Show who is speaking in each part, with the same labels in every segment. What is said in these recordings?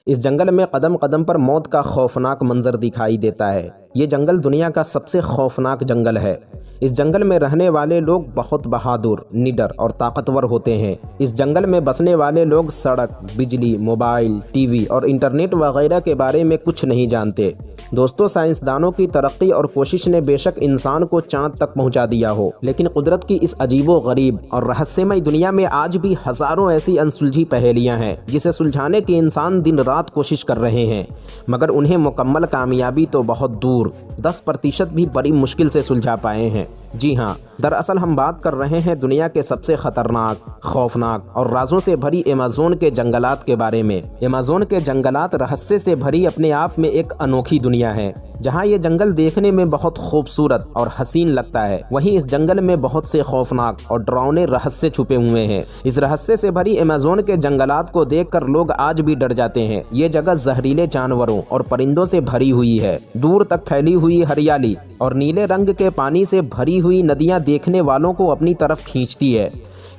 Speaker 1: इस जंगल में कदम कदम पर मौत का खौफनाक मंजर दिखाई देता है। ये जंगल दुनिया का सबसे खौफनाक जंगल है। इस जंगल में रहने वाले लोग बहुत बहादुर, निडर और ताकतवर होते हैं। इस जंगल में बसने वाले लोग सड़क, बिजली, मोबाइल, टीवी और इंटरनेट वगैरह के बारे में कुछ नहीं जानते। दोस्तों, साइंसदानों की तरक्की और कोशिश ने बेशक इंसान को चांद तक पहुंचा दिया हो, लेकिन कुदरत की इस अजीबो गरीब और रहस्यमय दुनिया में आज भी हजारों ऐसी अनसुलझी पहेलियां हैं जिसे सुलझाने के इंसान दिन रात कोशिश कर रहे हैं, मगर उन्हें मुकम्मल कामयाबी तो बहुत दूर, 10% भी बड़ी मुश्किल से सुलझा पाए हैं। जी हाँ, दरअसल हम बात कर रहे हैं दुनिया के सबसे खतरनाक, खौफनाक और राजों से भरी अमेज़न के जंगलात के बारे में। अमेज़न के जंगलात रहस्य से भरी अपने आप में एक अनोखी दुनिया है। जहाँ ये जंगल देखने में बहुत खूबसूरत और हसीन लगता है, वहीं इस जंगल में बहुत से खौफनाक और डरावने रहस्य छुपे हुए हैं। इस रहस्य से भरी अमेज़न के जंगलात को देखकर लोग आज भी डर जाते हैं। ये जगह जहरीले जानवरों और परिंदों से भरी हुई है। दूर तक फैली हुई हरियाली और नीले रंग के पानी से भरी हुई नदियां देखने वालों को अपनी तरफ खींचती है।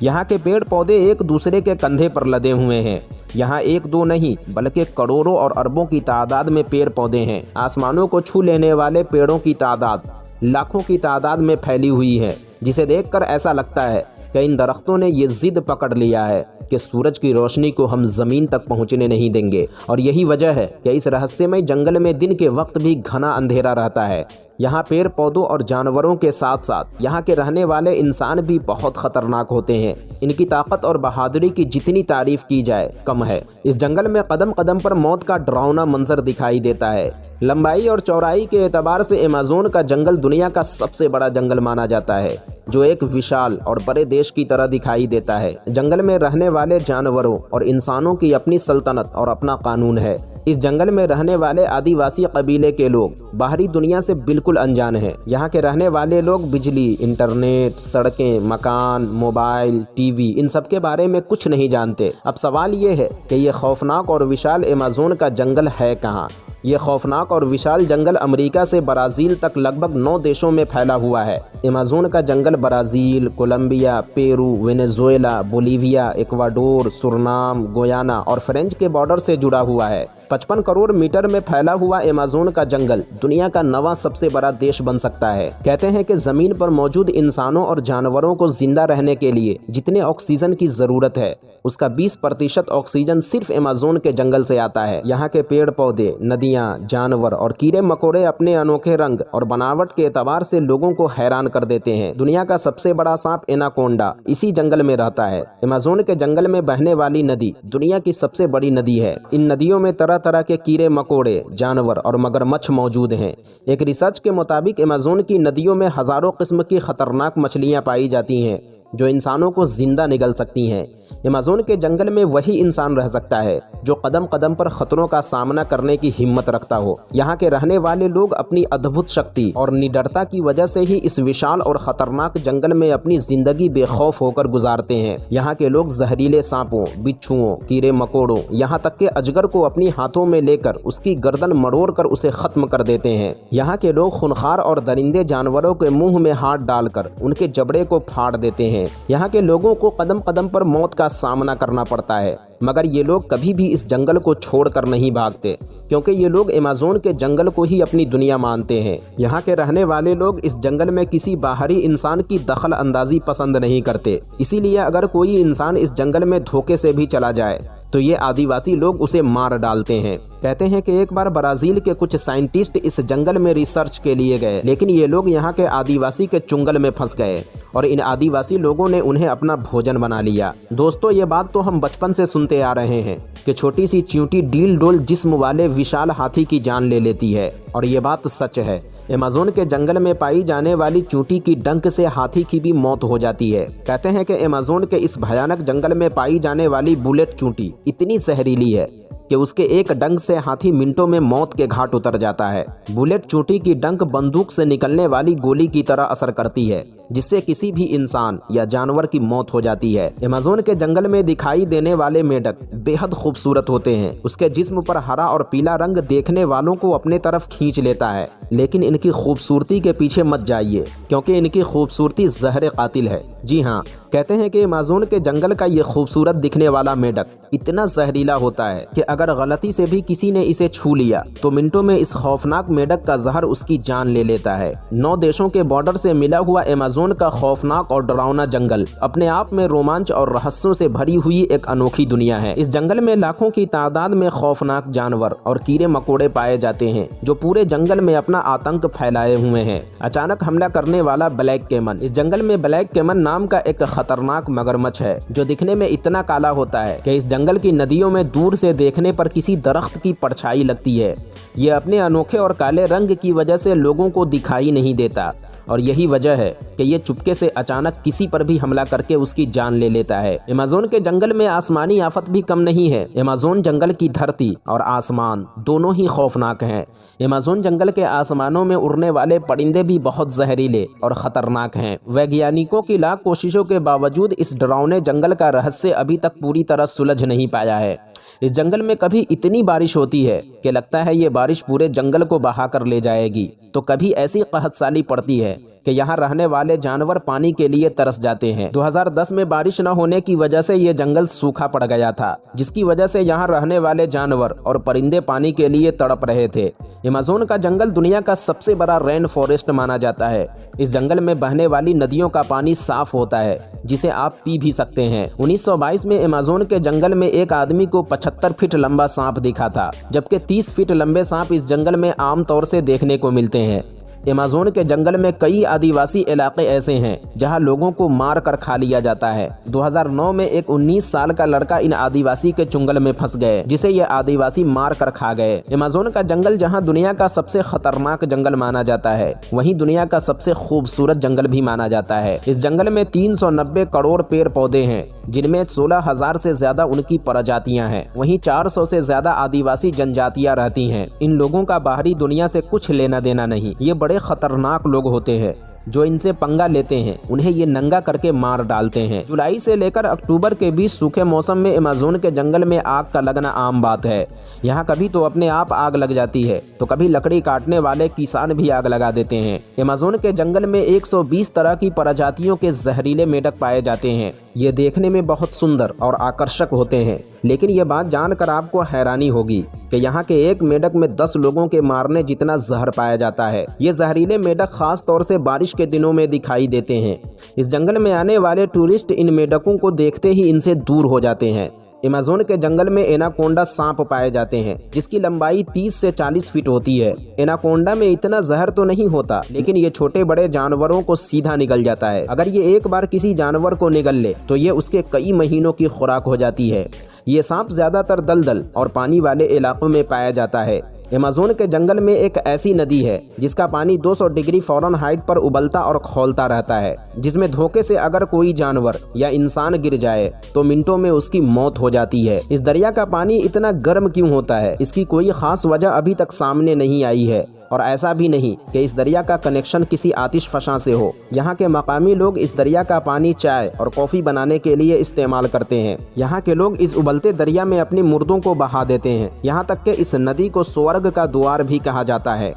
Speaker 1: यहाँ के पेड़ पौधे एक दूसरे के कंधे पर लदे हुए हैं। यहाँ एक दो नहीं बल्कि करोड़ों और अरबों की तादाद में पेड़ पौधे हैं। आसमानों को छू लेने वाले पेड़ों की तादाद लाखों की तादाद में फैली हुई है, जिसे देखकर ऐसा लगता है कि इन दरख्तों ने ये जिद पकड़ लिया है कि सूरज की रोशनी को हम ज़मीन तक पहुंचने नहीं देंगे। और यही वजह है कि इस रहस्यमय जंगल में दिन के वक्त भी घना अंधेरा रहता है। यहाँ पेड़ पौधों और जानवरों के साथ साथ यहाँ के रहने वाले इंसान भी बहुत खतरनाक होते हैं। इनकी ताकत और बहादुरी की जितनी तारीफ की जाए कम है। इस जंगल में कदम कदम पर मौत का डरावना मंजर दिखाई देता है। लंबाई और चौड़ाई के एतबार से अमेज़न का जंगल दुनिया का सबसे बड़ा जंगल माना जाता है, जो एक विशाल और बड़े देश की तरह दिखाई देता है। जंगल में रहने वाले जानवरों और इंसानों की अपनी सल्तनत और अपना कानून है। इस जंगल में रहने वाले आदिवासी कबीले के लोग बाहरी दुनिया से बिल्कुल अनजान हैं। यहाँ के रहने वाले लोग बिजली, इंटरनेट, सड़कें, मकान, मोबाइल, टीवी इन सब के बारे में कुछ नहीं जानते। अब सवाल ये है कि ये खौफनाक और विशाल अमेज़न का जंगल है कहाँ? ये खौफनाक और विशाल जंगल अमेरिका से ब्राज़ील तक लगभग 9 देशों में फैला हुआ है। अमेज़न का जंगल Brazil, Colombia, Peru, Venezuela, Bolivia, Ecuador, Suriname, Guyana और फ्रेंच के बॉर्डर से जुड़ा हुआ है। 55 करोड़ मीटर में फैला हुआ अमेज़न का जंगल दुनिया का 9वां सबसे बड़ा देश बन सकता है। कहते हैं कि जमीन पर मौजूद इंसानों और जानवरों को जिंदा रहने के लिए जितने ऑक्सीजन की जरूरत है, उसका 20% ऑक्सीजन सिर्फ अमेज़न के जंगल से आता है। यहाँ के पेड़ पौधे, नदियाँ, जानवर और कीड़े मकोड़े अपने अनोखे रंग और बनावट के एतबार से लोगों को हैरान कर देते हैं। दुनिया का सबसे बड़ा सांप एनाकोंडा इसी जंगल में रहता है। अमेज़न के जंगल में बहने वाली नदी दुनिया की सबसे बड़ी नदी है। इन नदियों में तरह तरह के कीड़े मकोड़े, जानवर और मगरमच्छ मौजूद हैं। एक रिसर्च के मुताबिक अमेज़न की नदियों में हजारों किस्म की खतरनाक मछलियां पाई जाती हैं जो इंसानों को जिंदा निगल सकती हैं। अमेज़न के जंगल में वही इंसान रह सकता है जो कदम कदम पर खतरों का सामना करने की हिम्मत रखता हो। यहाँ के रहने वाले लोग अपनी अद्भुत शक्ति और निडरता की वजह से ही इस विशाल और खतरनाक जंगल में अपनी जिंदगी बेखौफ होकर गुजारते हैं। यहाँ के लोग जहरीले सांपों, बिच्छुओं, कीड़े मकोड़ों, यहाँ तक के अजगर को अपनी हाथों में लेकर उसकी गर्दन मरोड़ कर उसे खत्म कर देते हैं। यहाँ के लोग खूंखार और दरिंदे जानवरों के मुंह में हाथ डालकर उनके जबड़े को फाड़ देते हैं। यहाँ के लोगों को कदम कदम पर मौत का सामना करना पड़ता है, मगर ये लोग कभी भी इस जंगल को छोड़कर नहीं भागते, क्योंकि ये लोग अमेज़न के जंगल को ही अपनी दुनिया मानते हैं। यहाँ के रहने वाले लोग इस जंगल में किसी बाहरी इंसान की दखल अंदाजी पसंद नहीं करते। इसीलिए अगर कोई इंसान इस जंगल में धोखे से भी चला जाए तो ये आदिवासी लोग उसे मार डालते हैं। कहते हैं कि एक बार ब्राज़ील के कुछ साइंटिस्ट इस जंगल में रिसर्च के लिए गए, लेकिन ये लोग यहाँ के आदिवासी के चुंगल में फंस गए और इन आदिवासी लोगों ने उन्हें अपना भोजन बना लिया। दोस्तों, ये बात तो हम बचपन से सुनते आ रहे हैं कि छोटी सी चींटी डील डोल जिस्म वाले विशाल हाथी की जान ले लेती है, और ये बात सच है। अमेज़न के जंगल में पाई जाने वाली चींटी की डंक से हाथी की भी मौत हो जाती है। कहते हैं कि अमेज़न के इस भयानक जंगल में पाई जाने वाली बुलेट चींटी इतनी जहरीली है कि उसके एक डंक से हाथी मिनटों में मौत के घाट उतर जाता है। बुलेट चींटी की डंक बंदूक से निकलने वाली गोली की तरह असर करती है। जिससे किसी भी इंसान या जानवर की मौत हो जाती है। अमेज़न के जंगल में दिखाई देने वाले मेंढक बेहद खूबसूरत होते हैं। उसके जिस्म पर हरा और पीला रंग देखने वालों को अपने तरफ खींच लेता है। लेकिन इनकी खूबसूरती के पीछे मत जाइए, क्योंकि इनकी खूबसूरती जहर कातिल है। जी हाँ, कहते हैं कि अमेज़न के जंगल का ये खूबसूरत दिखने वाला मेंढक इतना जहरीला होता है कि अगर गलती से भी किसी ने इसे छू लिया तो मिनटों में इस खौफनाक मेंढक का जहर उसकी जान ले लेता है। 9 देशों के बॉर्डर से मिला हुआ अमेज़न का खौफनाक और डरावना जंगल अपने आप में रोमांच और रहस्यों से भरी हुई एक अनोखी दुनिया है। इस जंगल में लाखों की तादाद में खौफनाक जानवर और कीड़े मकोड़े पाए जाते हैं, जो पूरे जंगल में अपना आतंक फैलाए हुए हैं। अचानक हमला करने वाला ब्लैक कैमन। इस जंगल में ब्लैक कैमन नाम का एक खतरनाक मगरमच्छ है, जो दिखने में इतना काला होता है कि इस जंगल की नदियों में दूर से देखने पर किसी दरख्त की परछाई लगती है। ये अपने अनोखे और काले रंग की वजह से लोगों को दिखाई नहीं देता, और यही वजह है कि ये चुपके से अचानक किसी पर भी हमला करके उसकी जान ले लेता है। अमेज़न के जंगल में आसमानी आफत भी कम नहीं है। अमेज़न जंगल की धरती और आसमान दोनों ही खौफनाक हैं। अमेज़न जंगल के आसमानों में उड़ने वाले परिंदे भी बहुत जहरीले और खतरनाक हैं। वैज्ञानिकों की लाख कोशिशों के बावजूद इस डरावने जंगल का रहस्य अभी तक पूरी तरह सुलझ नहीं पाया है। इस जंगल में कभी इतनी बारिश होती है कि लगता है ये बारिश पूरे जंगल को बहा कर ले जाएगी, तो कभी ऐसी कहत साली पड़ती है कि यहाँ रहने वाले जानवर पानी के लिए तरस जाते हैं। 2010 में बारिश न होने की वजह से ये जंगल सूखा पड़ गया था, जिसकी वजह से यहाँ रहने वाले जानवर और परिंदे पानी के लिए तड़प रहे थे। अमेज़न का जंगल दुनिया का सबसे बड़ा रेन फॉरेस्ट माना जाता है। इस जंगल में बहने वाली नदियों का पानी साफ होता है, जिसे आप पी भी सकते हैं। 1922 में अमेज़न के जंगल में एक आदमी को 75 फीट लंबा सांप दिखा था, जबकि 30 फीट लंबे सांप इस जंगल में आमतौर से देखने को मिलते हैं। अमेज़न के जंगल में कई आदिवासी इलाके ऐसे हैं जहां लोगों को मार कर खा लिया जाता है। 2009 में एक 19 साल का लड़का इन आदिवासी के चुंगल में फंस गए, जिसे ये आदिवासी मार कर खा गए। अमेज़न का जंगल जहां दुनिया का सबसे खतरनाक जंगल माना जाता है, वहीं दुनिया का सबसे खूबसूरत जंगल भी माना जाता है। इस जंगल में 390 करोड़ पेड़ पौधे हैं, जिनमें 16,000 से ज्यादा उनकी प्रजातियां हैं। वहीं 400 से ज्यादा आदिवासी जनजातियां रहती हैं। इन लोगों का बाहरी दुनिया से कुछ लेना देना नहीं। ये बड़े खतरनाक लोग होते हैं। जो इनसे पंगा लेते हैं उन्हें ये नंगा करके मार डालते हैं। जुलाई से लेकर अक्टूबर के बीच सूखे मौसम में अमेज़न के जंगल में आग का लगना आम बात है। यहाँ कभी तो अपने आप आग लग जाती है, तो कभी लकड़ी काटने वाले किसान भी आग लगा देते हैं। अमेज़न के जंगल में 120 तरह की प्रजातियों के जहरीले मेंढक पाए जाते हैं। ये देखने में बहुत सुंदर और आकर्षक होते हैं, लेकिन ये बात जानकर आपको हैरानी होगी कि यहाँ के एक मेंढक में 10 लोगों के मारने जितना जहर पाया जाता है। ये जहरीले मेंढक खास तौर से बारिश के दिनों में दिखाई देते हैं। इस जंगल में आने वाले टूरिस्ट इन मेंढकों को देखते ही इनसे दूर हो जाते हैं। अमेज़न के जंगल में एनाकोंडा सांप पाए जाते हैं, जिसकी लंबाई 30 से 40 फीट होती है। एनाकोंडा में इतना जहर तो नहीं होता, लेकिन ये छोटे बड़े जानवरों को सीधा निगल जाता है। अगर ये एक बार किसी जानवर को निगल ले तो ये उसके कई महीनों की खुराक हो जाती है। ये सांप ज्यादातर दलदल और पानी वाले इलाकों में पाया जाता है। अमेज़न के जंगल में एक ऐसी नदी है जिसका पानी 200 डिग्री फ़ारेनहाइट पर उबलता और खौलता रहता है, जिसमें धोखे से अगर कोई जानवर या इंसान गिर जाए तो मिनटों में उसकी मौत हो जाती है। इस दरिया का पानी इतना गर्म क्यों होता है, इसकी कोई खास वजह अभी तक सामने नहीं आई है, और ऐसा भी नहीं कि इस दरिया का कनेक्शन किसी आतिश फशां से हो। यहाँ के मकामी लोग इस दरिया का पानी चाय और कॉफ़ी बनाने के लिए इस्तेमाल करते हैं। यहाँ के लोग इस उबलते दरिया में अपने मुर्दों को बहा देते हैं। यहाँ तक कि इस नदी को स्वर्ग का द्वार भी कहा जाता है।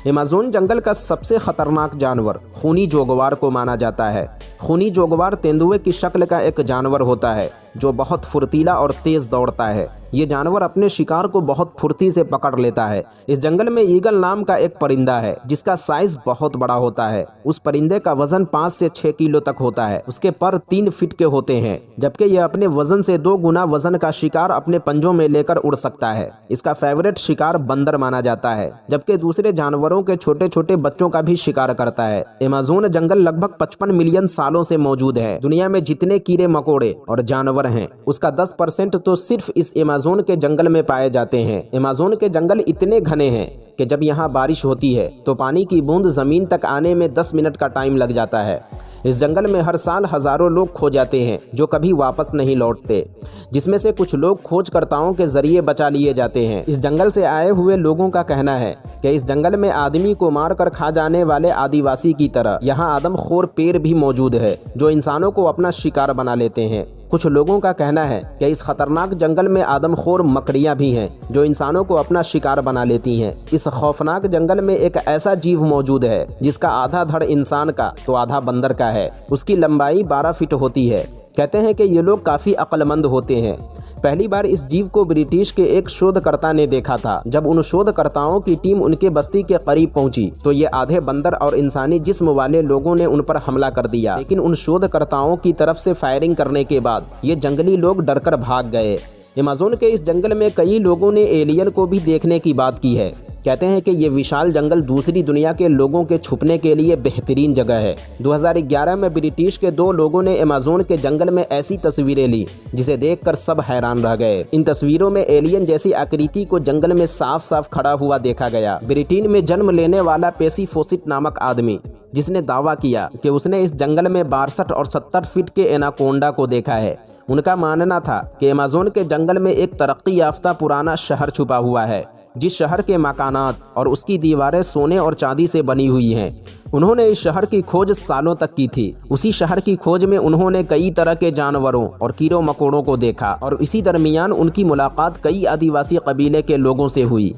Speaker 1: अमेज़न जंगल का सबसे खतरनाक जानवर खूनी जोगवार को माना जाता है। खूनी जोगवार तेंदुए की शक्ल का एक जानवर होता है जो बहुत फुर्तीला और तेज दौड़ता है। ये जानवर अपने शिकार को बहुत फुर्ती से पकड़ लेता है। इस जंगल में ईगल नाम का एक परिंदा है जिसका साइज बहुत बड़ा होता है। उस परिंदे का वजन 5 से 6 किलो तक होता है। उसके पर 3 फीट के होते हैं, जबकि यह अपने वजन से 2 गुना वजन का शिकार अपने पंजों में लेकर उड़ सकता है। इसका फेवरेट शिकार बंदर माना जाता है, जबकि दूसरे जानवरों के छोटे छोटे बच्चों का भी शिकार करता है। अमेज़न जंगल लगभग 55 मिलियन सालों से मौजूद है। दुनिया में जितने कीड़े मकोड़े और जानवर हैं, उसका 10% तो सिर्फ इस अमेज़न के जंगल में पाए जाते हैं। अमेज़न के जंगल इतने घने हैं कि जब यहाँ बारिश होती है तो पानी की बूंद जमीन तक आने में 10 मिनट का टाइम लग जाता है। इस जंगल में हर साल हजारों लोग खो जाते हैं जो कभी वापस नहीं लौटते, जिसमें से कुछ लोग खोजकर्ताओं के जरिए बचा लिए जाते हैं। इस जंगल से आए हुए लोगों का कहना है कि इस जंगल में आदमी को मार कर खा जाने वाले आदिवासी की तरह यहाँ आदमखोर पेड़ भी मौजूद है जो इंसानों को अपना शिकार बना लेते हैं। कुछ लोगों का कहना है कि इस खतरनाक जंगल में आदमखोर मकड़ियाँ भी हैं जो इंसानों को अपना शिकार बना लेती हैं। इस खौफनाक जंगल में एक ऐसा जीव मौजूद है जिसका आधा धड़ इंसान का तो आधा बंदर का है। उसकी लंबाई 12 फीट होती है। कहते हैं कि ये लोग काफ़ी अक्लमंद होते हैं। पहली बार इस जीव को ब्रिटिश के एक शोधकर्ता ने देखा था। जब उन शोधकर्ताओं की टीम उनके बस्ती के करीब पहुंची तो ये आधे बंदर और इंसानी जिस्म वाले लोगों ने उन पर हमला कर दिया, लेकिन उन शोधकर्ताओं की तरफ से फायरिंग करने के बाद ये जंगली लोग डरकर भाग गए। अमेज़न के इस जंगल में कई लोगों ने एलियन को भी देखने की बात की है। कहते हैं कि ये विशाल जंगल दूसरी दुनिया के लोगों के छुपने के लिए बेहतरीन जगह है। 2011 में ब्रिटिश के 2 लोगों ने अमेज़न के जंगल में ऐसी तस्वीरें ली जिसे देखकर सब हैरान रह गए। इन तस्वीरों में एलियन जैसी आकृति को जंगल में साफ साफ खड़ा हुआ देखा गया। ब्रिटेन में जन्म लेने वाला पेसी फोसिट नामक आदमी, जिसने दावा किया कि उसने इस जंगल में 62 और 70 फीट के एनाकोंडा को देखा है। उनका मानना था कि अमेज़न के जंगल में एक तरक्की याफ्ता पुराना शहर छुपा हुआ है, जिस शहर के मकानात और उसकी दीवारें सोने और चांदी से बनी हुई हैं। उन्होंने इस शहर की खोज सालों तक की थी। उसी शहर की खोज में उन्होंने कई तरह के जानवरों और कीड़ों मकोड़ों को देखा और इसी दरमियान उनकी मुलाकात कई आदिवासी कबीले के लोगों से हुई।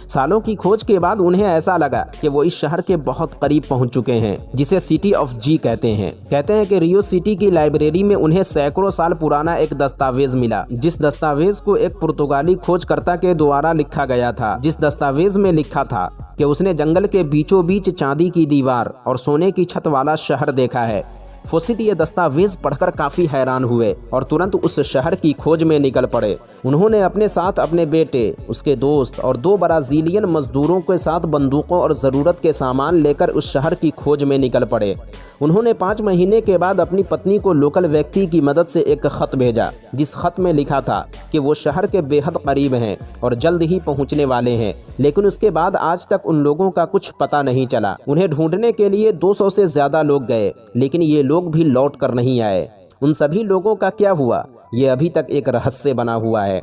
Speaker 1: सालों की खोज के बाद उन्हें ऐसा लगा कि वो इस शहर के बहुत करीब पहुंच चुके हैं, जिसे सिटी ऑफ जी कहते हैं। कहते हैं कि रियो सिटी की लाइब्रेरी में उन्हें सैकड़ों साल पुराना एक दस्तावेज मिला, जिस दस्तावेज को एक पुर्तगाली खोजकर्ता के द्वारा लिखा गया था। जिस दस्तावेज में लिखा था कि उसने जंगल के बीचों बीच चांदी की दीवार और सोने की छत वाला शहर देखा है। फोसिट ये दस्तावेज पढ़कर काफ़ी हैरान हुए और तुरंत उस शहर की खोज में निकल पड़े। उन्होंने अपने साथ अपने बेटे, उसके दोस्त और 2 ब्राज़ीलियन मजदूरों के साथ बंदूकों और ज़रूरत के सामान लेकर उस शहर की खोज में निकल पड़े। उन्होंने 5 महीने के बाद अपनी पत्नी को लोकल व्यक्ति की मदद से एक ख़त भेजा, जिस ख़त में लिखा था कि वो शहर के बेहद करीब हैं और जल्द ही पहुंचने वाले हैं। लेकिन उसके बाद आज तक उन लोगों का कुछ पता नहीं चला। उन्हें ढूंढने के लिए 200 से ज़्यादा लोग गए, लेकिन ये लोग भी लौट कर नहीं आए। उन सभी लोगों का क्या हुआ, ये अभी तक एक रहस्य बना हुआ है।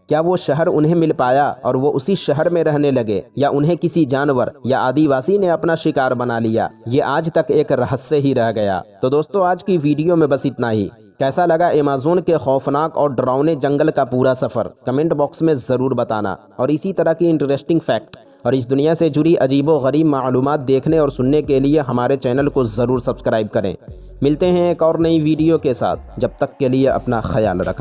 Speaker 1: क्या वो शहर उन्हें मिल पाया और वो उसी शहर में रहने लगे, या उन्हें किसी जानवर या आदिवासी ने अपना शिकार बना लिया, ये आज तक एक रहस्य ही रह गया। तो दोस्तों, आज की वीडियो में बस इतना ही। कैसा लगा अमेज़न के खौफनाक और डरावने जंगल का पूरा सफ़र, कमेंट बॉक्स में ज़रूर बताना। और इसी तरह की इंटरेस्टिंग फैक्ट और इस दुनिया से जुड़ी अजीबो गरीब मालूमात देखने और सुनने के लिए हमारे चैनल को ज़रूर सब्सक्राइब करें। मिलते हैं एक और नई वीडियो के साथ। जब तक के लिए अपना ख्याल रखें।